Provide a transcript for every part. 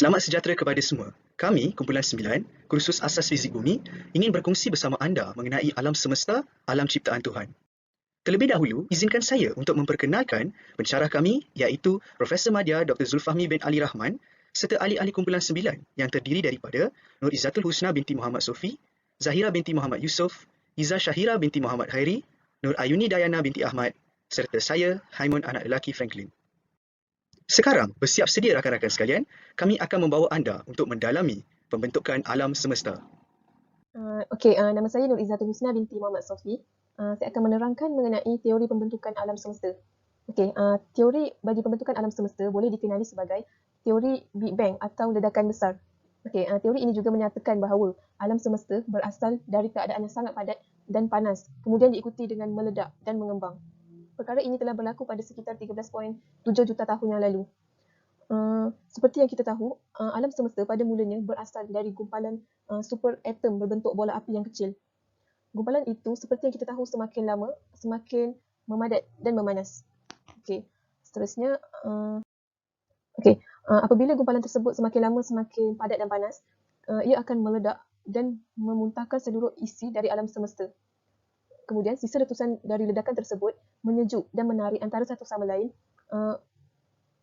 Selamat sejahtera kepada semua. Kami, Kumpulan 9, Kursus Asas Fizik Bumi, ingin berkongsi bersama anda mengenai alam semesta, alam ciptaan Tuhan. Terlebih dahulu, izinkan saya untuk memperkenalkan pensyarah kami iaitu Profesor Madya Dr. Zulfahmi bin Ali Rahman serta ahli-ahli Kumpulan 9 yang terdiri daripada Nur Izzatul Husna binti Muhammad Sofi, Zahira binti Muhammad Yusof, Iza Syahira binti Muhammad Hairi, Nur Ayuni Dayana binti Ahmad serta saya, Haimun anak lelaki Franklin. Sekarang, bersiap sedia rakan-rakan sekalian, kami akan membawa anda untuk mendalami pembentukan alam semesta. Nama saya Nur Izzatul Husna binti Muhammad Sofi. Saya akan menerangkan mengenai teori pembentukan alam semesta. Teori bagi pembentukan alam semesta boleh dikenali sebagai teori Big Bang atau ledakan besar. Teori ini juga menyatakan bahawa alam semesta berasal dari keadaan yang sangat padat dan panas, kemudian diikuti dengan meledak dan mengembang. Perkara ini telah berlaku pada sekitar 13.7 juta tahun yang lalu. Seperti yang kita tahu, alam semesta pada mulanya berasal dari gumpalan super atom berbentuk bola api yang kecil. Gumpalan itu, seperti yang kita tahu, semakin lama, semakin memadat dan memanas. Seterusnya, apabila gumpalan tersebut semakin lama, semakin padat dan panas, ia akan meledak dan memuntahkan seluruh isi dari alam semesta. Kemudian, sisa letusan dari ledakan tersebut menyejuk dan menarik antara satu sama lain,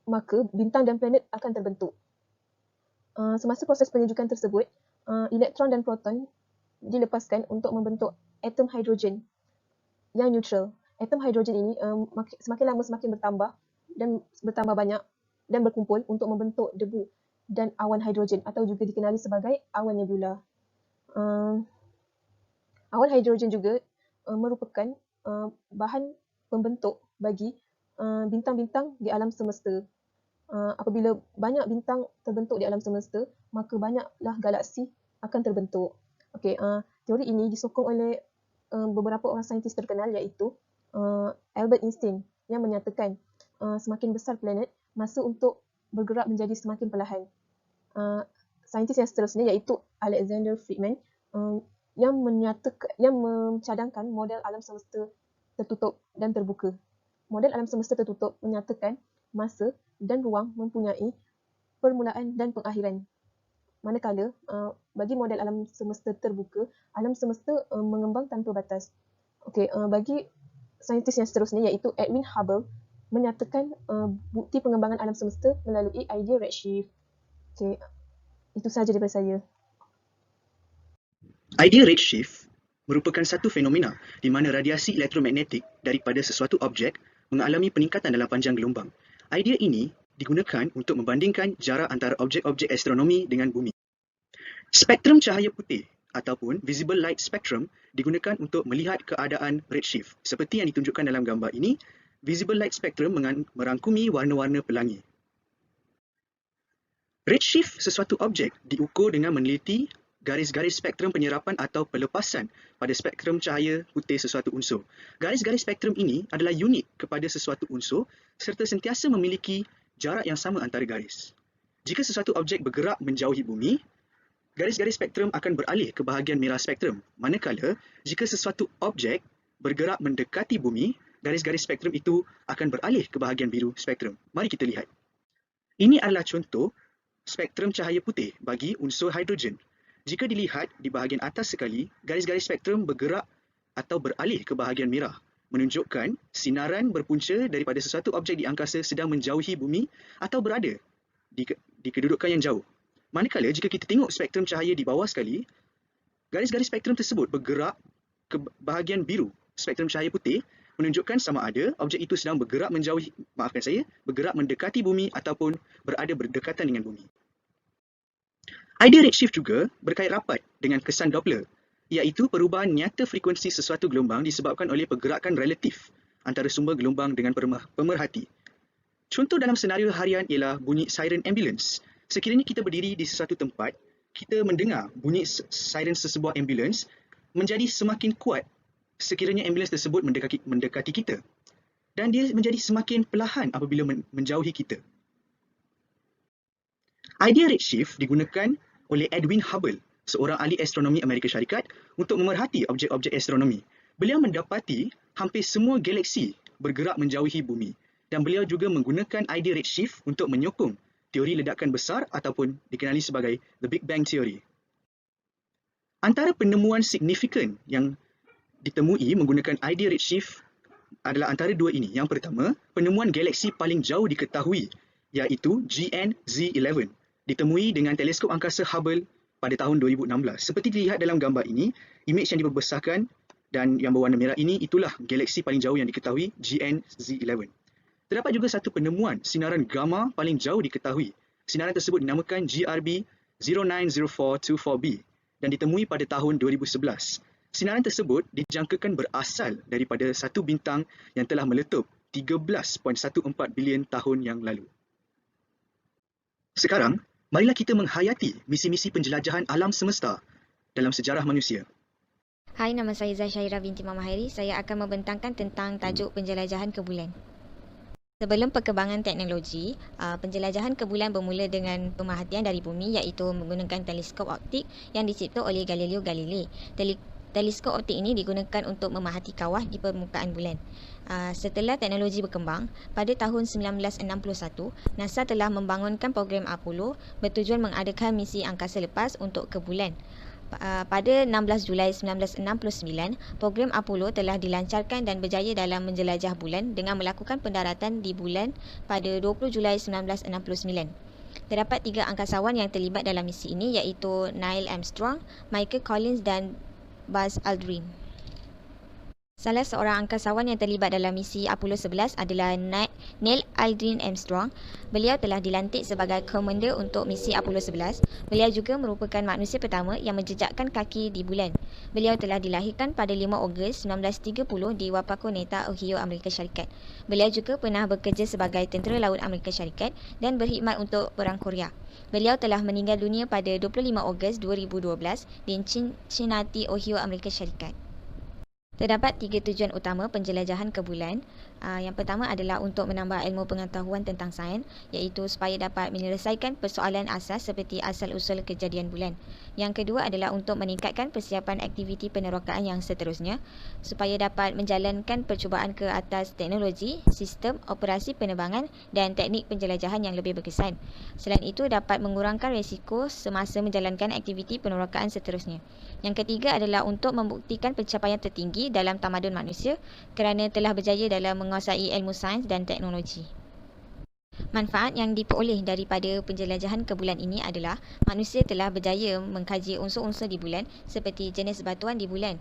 maka bintang dan planet akan terbentuk. Semasa proses penyejukan tersebut, elektron dan proton dilepaskan untuk membentuk atom hidrogen yang neutral. Atom hidrogen ini semakin lama semakin bertambah dan bertambah banyak dan berkumpul untuk membentuk debu dan awan hidrogen atau juga dikenali sebagai awan nebula. Awan hidrogen juga merupakan bahan pembentuk bagi bintang-bintang di alam semesta. Apabila banyak bintang terbentuk di alam semesta, maka banyaklah galaksi akan terbentuk. Teori ini disokong oleh beberapa orang saintis terkenal iaitu Albert Einstein yang menyatakan semakin besar planet, masa untuk bergerak menjadi semakin perlahan. Saintis yang seterusnya iaitu Alexander Friedman yang mencadangkan model alam semesta tertutup dan terbuka. Model alam semesta tertutup menyatakan masa dan ruang mempunyai permulaan dan pengakhiran. Manakala bagi model alam semesta terbuka, alam semesta mengembang tanpa batas. Bagi saintis yang seterusnya iaitu Edwin Hubble menyatakan bukti pengembangan alam semesta melalui idea redshift. Itu sahaja daripada saya. Idea redshift merupakan satu fenomena di mana radiasi elektromagnetik daripada sesuatu objek mengalami peningkatan dalam panjang gelombang. Idea ini digunakan untuk membandingkan jarak antara objek-objek astronomi dengan bumi. Spektrum cahaya putih ataupun visible light spectrum digunakan untuk melihat keadaan redshift. Seperti yang ditunjukkan dalam gambar ini, visible light spectrum merangkumi warna-warna pelangi. Redshift sesuatu objek diukur dengan meneliti garis-garis spektrum penyerapan atau pelepasan pada spektrum cahaya putih sesuatu unsur. Garis-garis spektrum ini adalah unik kepada sesuatu unsur serta sentiasa memiliki jarak yang sama antara garis. Jika sesuatu objek bergerak menjauhi bumi, garis-garis spektrum akan beralih ke bahagian merah spektrum. Manakala, jika sesuatu objek bergerak mendekati bumi, garis-garis spektrum itu akan beralih ke bahagian biru spektrum. Mari kita lihat. Ini adalah contoh spektrum cahaya putih bagi unsur hidrogen. Jika dilihat di bahagian atas sekali, garis-garis spektrum bergerak atau beralih ke bahagian merah, menunjukkan sinaran berpunca daripada sesuatu objek di angkasa sedang menjauhi bumi atau berada di kedudukan yang jauh. Manakala jika kita tengok spektrum cahaya di bawah sekali, garis-garis spektrum tersebut bergerak ke bahagian biru spektrum cahaya putih, menunjukkan sama ada objek itu sedang bergerak bergerak mendekati bumi ataupun berada berdekatan dengan bumi. Idea redshift juga berkait rapat dengan kesan Doppler, iaitu perubahan nyata frekuensi sesuatu gelombang disebabkan oleh pergerakan relatif antara sumber gelombang dengan pemerhati. Contoh dalam senario harian ialah bunyi siren ambulans. Sekiranya kita berdiri di sesuatu tempat, kita mendengar bunyi siren sesebuah ambulans menjadi semakin kuat sekiranya ambulans tersebut mendekati kita. Dan dia menjadi semakin perlahan apabila menjauhi kita. Idea redshift digunakan oleh Edwin Hubble, seorang ahli astronomi Amerika Syarikat, untuk memerhati objek-objek astronomi. Beliau mendapati hampir semua galaksi bergerak menjauhi bumi dan beliau juga menggunakan idea redshift untuk menyokong teori ledakan besar ataupun dikenali sebagai The Big Bang Theory. Antara penemuan signifikan yang ditemui menggunakan idea redshift adalah antara dua ini. Yang pertama, penemuan galaksi paling jauh diketahui iaitu GN-Z11 ditemui dengan teleskop angkasa Hubble pada tahun 2016. Seperti dilihat dalam gambar ini, imej yang diperbesarkan dan yang berwarna merah ini itulah galaksi paling jauh yang diketahui, GN-Z11. Terdapat juga satu penemuan sinaran gamma paling jauh diketahui. Sinaran tersebut dinamakan GRB 090424b dan ditemui pada tahun 2011. Sinaran tersebut dijangkakan berasal daripada satu bintang yang telah meletup 13.14 bilion tahun yang lalu. Sekarang, marilah kita menghayati misi-misi penjelajahan alam semesta dalam sejarah manusia. Hai, nama saya Zashaira binti Muhammad Hairi. Saya akan membentangkan tentang tajuk penjelajahan ke bulan. Sebelum perkembangan teknologi, penjelajahan ke bulan bermula dengan pemerhatian dari bumi iaitu menggunakan teleskop optik yang dicipta oleh Galileo Galilei. Teleskop optik ini digunakan untuk memerhati kawah di permukaan bulan. Setelah teknologi berkembang, pada tahun 1961, NASA telah membangunkan program Apollo bertujuan mengadakan misi angkasa lepas untuk ke bulan. Pada 16 Julai 1969, program Apollo telah dilancarkan dan berjaya dalam menjelajah bulan dengan melakukan pendaratan di bulan pada 20 Julai 1969. Terdapat 3 angkasawan yang terlibat dalam misi ini iaitu Neil Armstrong, Michael Collins dan Buzz Aldrin. Salah seorang angkasawan yang terlibat dalam misi Apollo 11 adalah Neil Aldrin Armstrong. Beliau telah dilantik sebagai komander untuk misi Apollo 11. Beliau juga merupakan manusia pertama yang menjejakkan kaki di bulan. Beliau telah dilahirkan pada 5 Ogos 1930 di Wapakoneta, Ohio, Amerika Syarikat. Beliau juga pernah bekerja sebagai tentera laut Amerika Syarikat dan berkhidmat untuk Perang Korea. Beliau telah meninggal dunia pada 25 Ogos 2012 di Cincinnati, Ohio, Amerika Syarikat. Terdapat 3 tujuan utama penjelajahan ke bulan. Yang pertama adalah untuk menambah ilmu pengetahuan tentang sains, iaitu supaya dapat menyelesaikan persoalan asas seperti asal-usul kejadian bulan. Yang kedua adalah untuk meningkatkan persiapan aktiviti penerokaan yang seterusnya, supaya dapat menjalankan percubaan ke atas teknologi, sistem, operasi penerbangan dan teknik penjelajahan yang lebih berkesan. Selain itu, dapat mengurangkan risiko semasa menjalankan aktiviti penerokaan seterusnya. Yang ketiga adalah untuk membuktikan pencapaian tertinggi dalam tamadun manusia kerana telah berjaya dalam menguasai ilmu sains dan teknologi. Manfaat yang diperoleh daripada penjelajahan ke bulan ini adalah manusia telah berjaya mengkaji unsur-unsur di bulan seperti jenis batuan di bulan.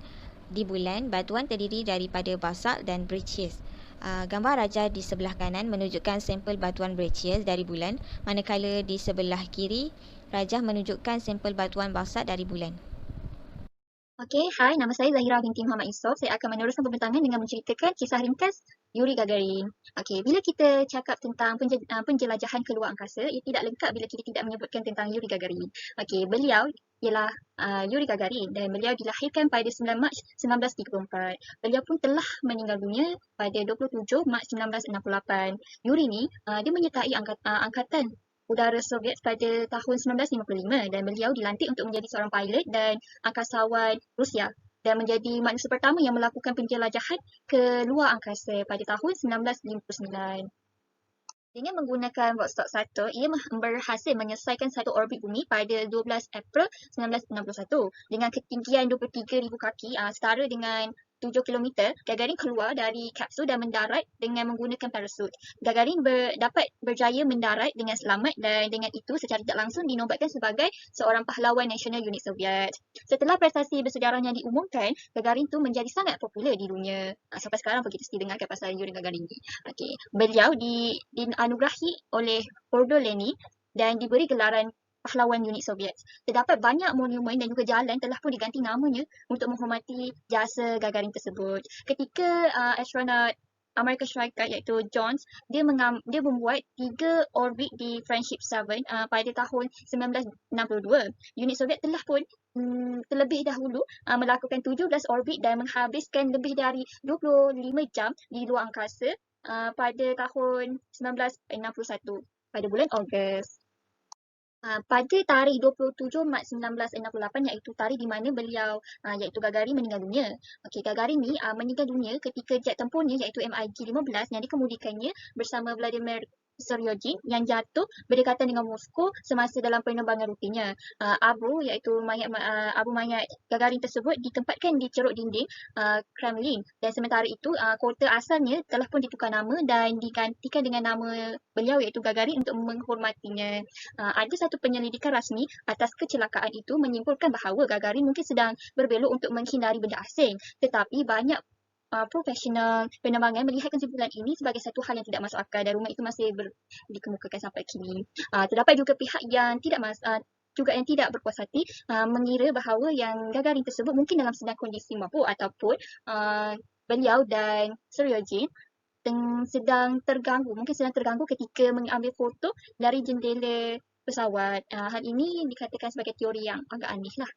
Di bulan, batuan terdiri daripada basalt dan breccias. Gambar raja di sebelah kanan menunjukkan sampel batuan breccias dari bulan, manakala di sebelah kiri, raja menunjukkan sampel batuan basalt dari bulan. Okey, hai, nama saya Zahira binti Muhammad Yusof. Saya akan meneruskan pembentangan dengan menceritakan kisah ringkas Yuri Gagarin. Okey, bila kita cakap tentang penjelajahan ke luar angkasa, ia tidak lengkap bila kita tidak menyebutkan tentang Yuri Gagarin. Okey, beliau ialah Yuri Gagarin dan beliau dilahirkan pada 9 Mac 1934. Beliau pun telah meninggal dunia pada 27 Mac 1968. Yuri ni dia menyertai angkatan udara Soviet pada tahun 1955 dan beliau dilantik untuk menjadi seorang pilot dan angkasawan Rusia dan menjadi manusia pertama yang melakukan penjelajahan ke luar angkasa pada tahun 1959. Dengan menggunakan Vostok 1, ia berhasil menyelesaikan satu orbit bumi pada 12 April 1961 dengan ketinggian 23,000 kaki, setara dengan 7 km. Gagarin keluar dari kapsul dan mendarat dengan menggunakan parasut. Gagarin dapat berjaya mendarat dengan selamat dan dengan itu secara tidak langsung dinobatkan sebagai seorang pahlawan nasional unit Soviet. Setelah prestasi bersejarahnya diumumkan, Gagarin tu menjadi sangat popular di dunia. Sampai sekarang pun kita mesti dengarkan pasal Yuri Gagarin ni. Okey, beliau dianugerahi oleh Ordo Lenin dan diberi gelaran pahlawan unit Soviet. Terdapat banyak monumen dan juga jalan telah pun diganti namanya untuk menghormati jasa Gagarin tersebut. Ketika astronot Amerika Syarikat iaitu Jones, dia membuat 3 orbit di Friendship 7 pada tahun 1962. Unit Soviet telah pun terlebih dahulu melakukan 17 orbit dan menghabiskan lebih dari 25 jam di luar angkasa pada tahun 1961 pada bulan Ogos. Pada tarikh 27 Mac 1968 iaitu tarikh di mana beliau iaitu Gagarin meninggal dunia. Okey, Gagarin ni meninggal dunia ketika jet tempurnya iaitu MiG-15 yang dikemudikannya bersama Vladimir Seryogin yang jatuh berdekatan dengan Moskow semasa dalam penerbangan rutinnya. Abu mayat Gagarin tersebut ditempatkan di ceruk dinding Kremlin, dan sementara itu kota asalnya telah pun ditukar nama dan digantikan dengan nama beliau iaitu Gagarin untuk menghormatinya. Ada satu penyelidikan rasmi atas kecelakaan itu menyimpulkan bahawa Gagarin mungkin sedang berbelok untuk menghindari benda asing, tetapi banyak profesional penerbangan melihat kesimpulan ini sebagai satu hal yang tidak masuk akal dan rumor itu masih dikemukakan sampai kini. Terdapat juga pihak yang tidak berpuas hati mengira bahawa yang Gagarin tersebut mungkin dalam sedang kondisi mabuk ataupun beliau dan Seryogin sedang terganggu ketika mengambil foto dari jendela pesawat. Hal ini dikatakan sebagai teori yang agak aneh lah.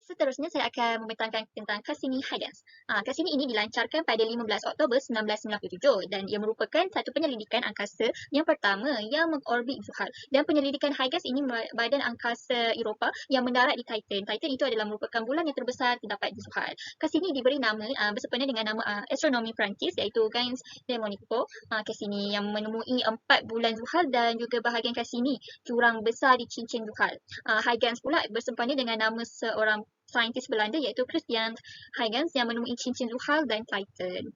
Seterusnya saya akan membentangkan tentang Cassini Huygens. Cassini ini dilancarkan pada 15 Oktober 1997 dan ia merupakan satu penyelidikan angkasa yang pertama yang mengorbit Zuhal. Dan penyelidikan Huygens ini badan angkasa Eropah yang mendarat di Titan. Titan itu adalah merupakan bulan yang terbesar terdapat di Zuhal. Cassini diberi nama bersempena dengan nama astronomi Perancis iaitu Gaius de Monico. Cassini yang menemui 4 bulan Zuhal dan juga bahagian Cassini, jurang besar di cincin Zuhal. Huygens pula bersempena dengan nama seorang saintis Belanda iaitu Christian Huygens yang menemui cincin Zuhal dan Titan.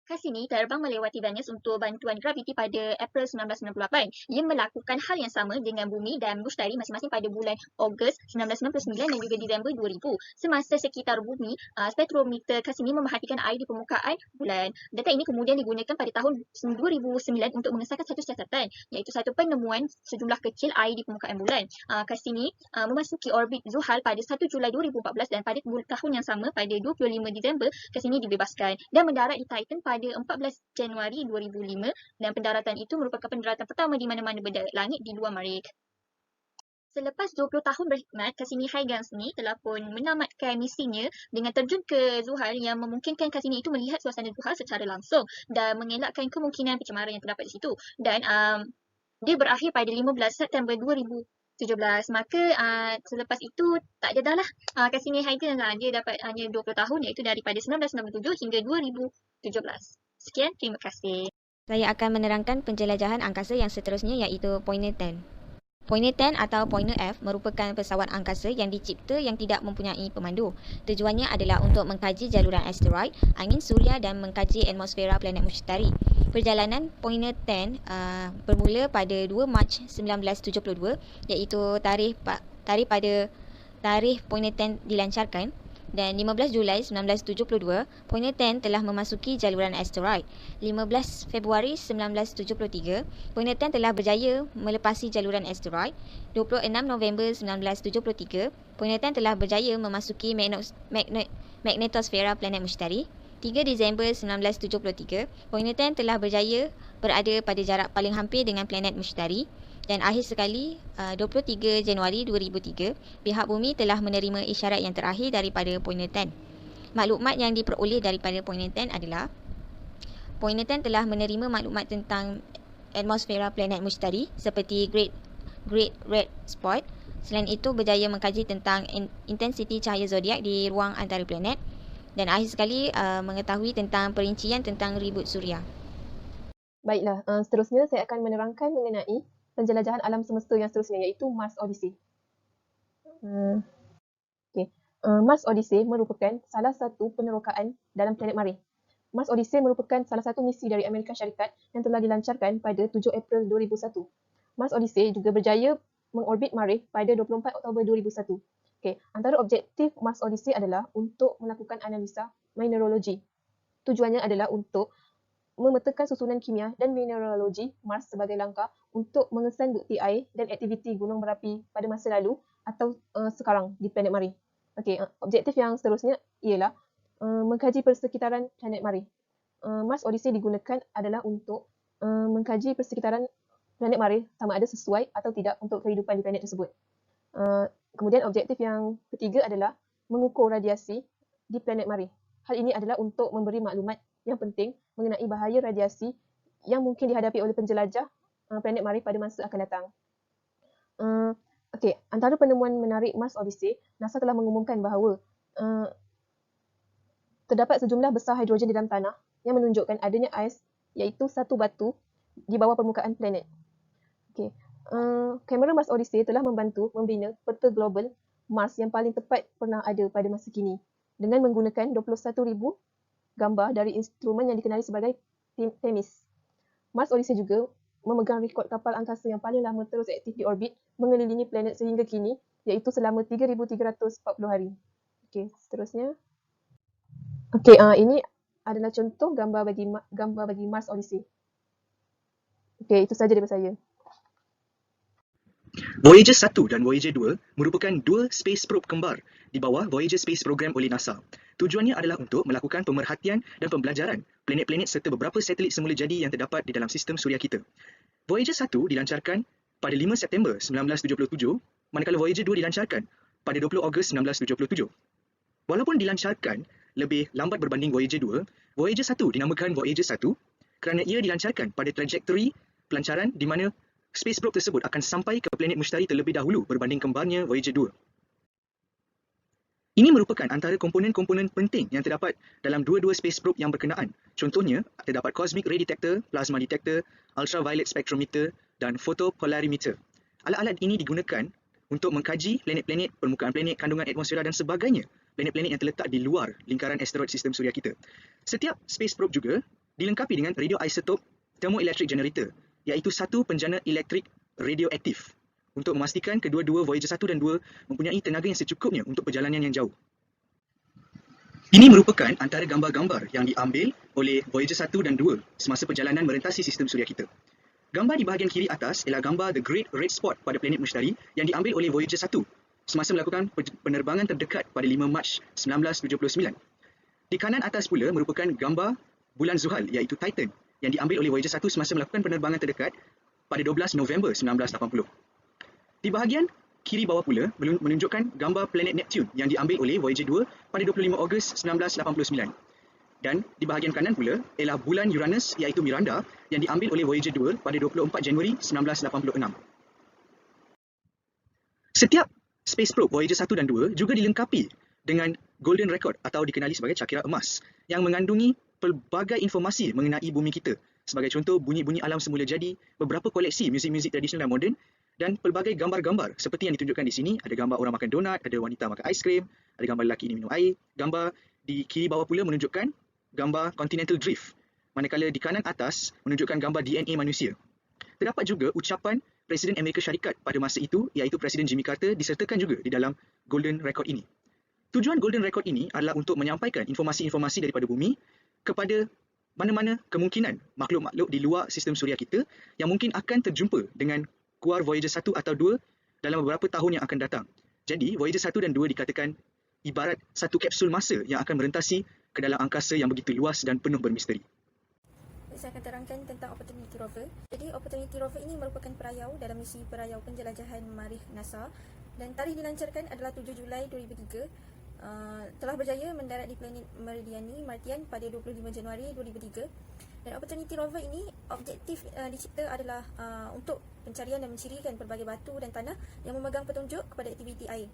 Cassini terbang melewati Venus untuk bantuan graviti pada April 1998. Ia melakukan hal yang sama dengan Bumi dan Mushtari masing-masing pada bulan Ogos 1999 dan juga Disember 2000. Semasa sekitar Bumi, spektrometer Cassini memerhatikan air di permukaan bulan. Data ini kemudian digunakan pada tahun 2009 untuk mengesahkan satu siasatan, iaitu satu penemuan sejumlah kecil air di permukaan bulan. Cassini memasuki orbit Zuhal pada 1 Julai 2014 dan pada tahun yang sama pada 25 Disember Cassini dibebaskan dan mendarat di Titan pada 14 Januari 2005 dan pendaratan itu merupakan pendaratan pertama di mana-mana benda langit di luar Marikh. Selepas 20 tahun berkhidmat, Cassini Huygens ni telah pun menamatkan misinya dengan terjun ke Zuhal yang memungkinkan Cassini itu melihat suasana Zuhal secara langsung dan mengelakkan kemungkinan pencemaran yang terdapat di situ. Dan dia berakhir pada 15 September 2017. Maka selepas itu tak ada dah lah Cassini Huygens dia dapat hanya 20 tahun iaitu daripada 1997 hingga 2017. Sekian, terima kasih. Saya akan menerangkan penjelajahan angkasa yang seterusnya iaitu Pointer 10. Pointer 10 atau Pointer F merupakan pesawat angkasa yang dicipta yang tidak mempunyai pemandu. Tujuannya adalah untuk mengkaji jaluran asteroid, angin suria dan mengkaji atmosfera planet Mushtari. Perjalanan Pointer 10 bermula pada 2 Mac 1972 iaitu tarikh Pointer 10 dilancarkan. Dan 15 Julai 1972, Pointer 10 telah memasuki jaluran asteroid. 15 Februari 1973, Pointer 10 telah berjaya melepasi jaluran asteroid. 26 November 1973, Pointer 10 telah berjaya memasuki magnetosfera planet Mushtari. 3 Disember 1973, Pointer 10 telah berjaya berada pada jarak paling hampir dengan planet Mushtari. Dan akhir sekali, 23 Januari 2003, pihak Bumi telah menerima isyarat yang terakhir daripada Pointer 10. Maklumat yang diperoleh daripada Pointer 10 adalah Pointer 10 telah menerima maklumat tentang atmosfera planet Mushtari seperti Great Red Spot. Selain itu, berjaya mengkaji tentang intensiti cahaya zodiak di ruang antara planet. Dan akhir sekali, mengetahui tentang perincian tentang ribut suria. Baiklah, seterusnya saya akan menerangkan mengenai penjelajahan alam semesta yang seterusnya iaitu Mars Odyssey. Mars Odyssey merupakan salah satu penerokaan dalam planet Marikh. Mars Odyssey merupakan salah satu misi dari Amerika Syarikat yang telah dilancarkan pada 7 April 2001. Mars Odyssey juga berjaya mengorbit Marikh pada 24 Oktober 2001. Antara objektif Mars Odyssey adalah untuk melakukan analisa mineralogi. Tujuannya adalah untuk memetakan susunan kimia dan mineralogi Mars sebagai langkah untuk mengesan bukti air dan aktiviti gunung berapi pada masa lalu atau sekarang di planet Marikh. Objektif yang seterusnya ialah mengkaji persekitaran planet Marikh. Mars Odyssey digunakan adalah untuk mengkaji persekitaran planet Marikh sama ada sesuai atau tidak untuk kehidupan di planet tersebut. Kemudian objektif yang ketiga adalah mengukur radiasi di planet Marikh. Hal ini adalah untuk memberi maklumat yang penting mengenai bahaya radiasi yang mungkin dihadapi oleh penjelajah planet Marikh pada masa akan datang. Antara penemuan menarik Mars Odyssey, NASA telah mengumumkan bahawa terdapat sejumlah besar hidrogen di dalam tanah yang menunjukkan adanya ais, iaitu satu batu di bawah permukaan planet. Okey. Kamera Mars Odyssey telah membantu membina peta global Mars yang paling tepat pernah ada pada masa kini dengan menggunakan 21,000 gambar dari instrumen yang dikenali sebagai THEMIS. Mars Odyssey juga memegang rekod kapal angkasa yang paling lama terus aktif di orbit mengelilingi planet sehingga kini, iaitu selama 3,340 hari. Okey, seterusnya. Okey, ini adalah contoh gambar bagi Mars Odyssey. Okey, itu saja daripada saya. Voyager 1 dan Voyager 2 merupakan dua space probe kembar di bawah Voyager Space Program oleh NASA. Tujuannya adalah untuk melakukan pemerhatian dan pembelajaran planet-planet serta beberapa satelit semula jadi yang terdapat di dalam sistem suria kita. Voyager 1 dilancarkan pada 5 September 1977, manakala Voyager 2 dilancarkan pada 20 Ogos 1977. Walaupun dilancarkan lebih lambat berbanding Voyager 2, Voyager 1 dinamakan Voyager 1 kerana ia dilancarkan pada trajektori pelancaran di mana space probe tersebut akan sampai ke planet Mushtari terlebih dahulu berbanding kembarnya Voyager 2. Ini merupakan antara komponen-komponen penting yang terdapat dalam dua-dua space probe yang berkenaan. Contohnya, terdapat Cosmic Ray Detector, Plasma Detector, Ultraviolet Spectrometer dan Photopolarimeter. Alat-alat ini digunakan untuk mengkaji planet-planet, permukaan planet, kandungan atmosfera dan sebagainya, planet-planet yang terletak di luar lingkaran asteroid sistem suria kita. Setiap space probe juga dilengkapi dengan radioisotope thermoelectric generator, iaitu satu penjana elektrik radioaktif untuk memastikan kedua-dua Voyager 1 dan 2 mempunyai tenaga yang secukupnya untuk perjalanan yang jauh. Ini merupakan antara gambar-gambar yang diambil oleh Voyager 1 dan 2 semasa perjalanan merentasi sistem suria kita. Gambar di bahagian kiri atas ialah gambar The Great Red Spot pada planet Mushtari yang diambil oleh Voyager 1 semasa melakukan penerbangan terdekat pada 5 Mac 1979. Di kanan atas pula merupakan gambar bulan Zuhal iaitu Titan yang diambil oleh Voyager 1 semasa melakukan penerbangan terdekat pada 12 November 1980. Di bahagian kiri bawah pula menunjukkan gambar planet Neptune yang diambil oleh Voyager 2 pada 25 Ogos 1989. Dan di bahagian kanan pula ialah bulan Uranus iaitu Miranda yang diambil oleh Voyager 2 pada 24 Januari 1986. Setiap space probe Voyager 1 dan 2 juga dilengkapi dengan Golden Record atau dikenali sebagai cakera emas yang mengandungi pelbagai informasi mengenai bumi kita. Sebagai contoh, bunyi-bunyi alam semula jadi, beberapa koleksi muzik-muzik tradisional dan moden, dan pelbagai gambar-gambar seperti yang ditunjukkan di sini. Ada gambar orang makan donat, ada wanita makan aiskrim, ada gambar lelaki ini minum air. Gambar di kiri bawah pula menunjukkan gambar continental drift, manakala di kanan atas menunjukkan gambar DNA manusia. Terdapat juga ucapan Presiden Amerika Syarikat pada masa itu, iaitu Presiden Jimmy Carter, disertakan juga di dalam Golden Record ini. Tujuan Golden Record ini adalah untuk menyampaikan informasi-informasi daripada bumi kepada mana-mana kemungkinan makhluk-makhluk di luar sistem suria kita yang mungkin akan terjumpa dengan keluar Voyager 1 atau 2 dalam beberapa tahun yang akan datang. Jadi, Voyager 1 dan 2 dikatakan ibarat satu kapsul masa yang akan merentasi ke dalam angkasa yang begitu luas dan penuh bermisteri. Saya akan terangkan tentang Opportunity Rover. Jadi, Opportunity Rover ini merupakan perayau dalam misi perayau penjelajahan Marikh NASA dan tarikh dilancarkan adalah 7 Julai 2003. Telah berjaya mendarat di planet Meridiani, Martian pada 25 Januari 2003. Dan Opportunity Rover ini objektif dicipta adalah untuk pencarian dan mencirikan pelbagai batu dan tanah yang memegang petunjuk kepada aktiviti air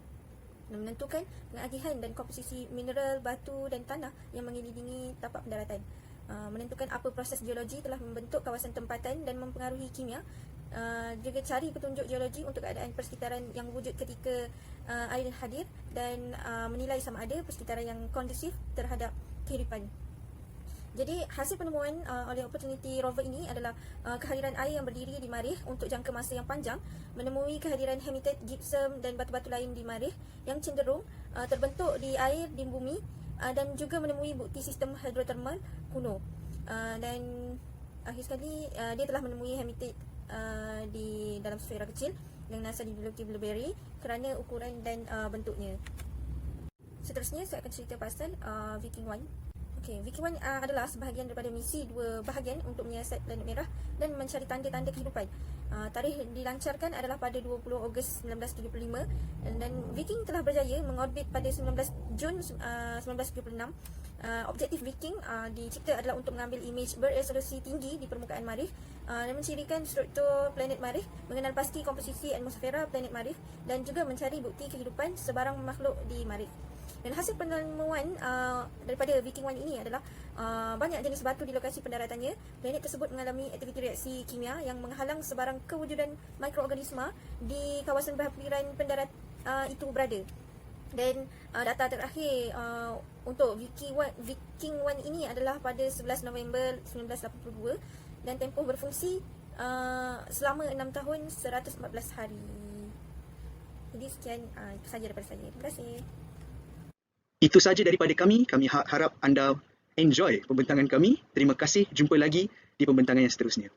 dan menentukan pengagihan dan komposisi mineral, batu dan tanah yang mengelilingi tapak pendaratan. Menentukan apa proses geologi telah membentuk kawasan tempatan dan mempengaruhi kimia. Juga cari petunjuk geologi untuk keadaan persekitaran yang wujud ketika air hadir dan menilai sama ada persekitaran yang kondusif terhadap kehidupan. Jadi hasil penemuan oleh Opportunity Rover ini adalah kehadiran air yang berdiri di Marikh untuk jangka masa yang panjang, menemui kehadiran hematite, gypsum dan batu-batu lain di Marikh yang cenderung terbentuk di air di bumi, dan juga menemui bukti sistem hidrotermal kuno. Dan akhir sekali dia telah menemui hematite di dalam sfera kecil yang NASA dijuluki Blueberry kerana ukuran dan bentuknya. Seterusnya saya akan cerita pasal Viking 1. Viking 1 adalah sebahagian daripada misi dua bahagian untuk menyiasat planet merah dan mencari tanda-tanda kehidupan. Tarikh dilancarkan adalah pada 20 Ogos 1975 dan Viking telah berjaya mengorbit pada 19 Jun 1976. Objektif Viking dicipta adalah untuk mengambil imej beresolusi tinggi di permukaan Marikh dan mencirikan struktur planet Marikh, mengenal pasti komposisi atmosfera planet Marikh dan juga mencari bukti kehidupan sebarang makhluk di Marikh. Dan hasil penemuan daripada Viking 1 ini adalah banyak jenis batu di lokasi pendaratannya. Planet tersebut mengalami aktiviti reaksi kimia yang menghalang sebarang kewujudan mikroorganisma di kawasan berhampiran pendarat itu berada. Dan data terakhir untuk Viking 1 ini adalah pada 11 November 1982 dan tempoh berfungsi selama 6 tahun 114 hari. Jadi sekian sahaja daripada saya. Terima kasih. Itu sahaja daripada kami. Kami harap anda enjoy pembentangan kami. Terima kasih. Jumpa lagi di pembentangan yang seterusnya.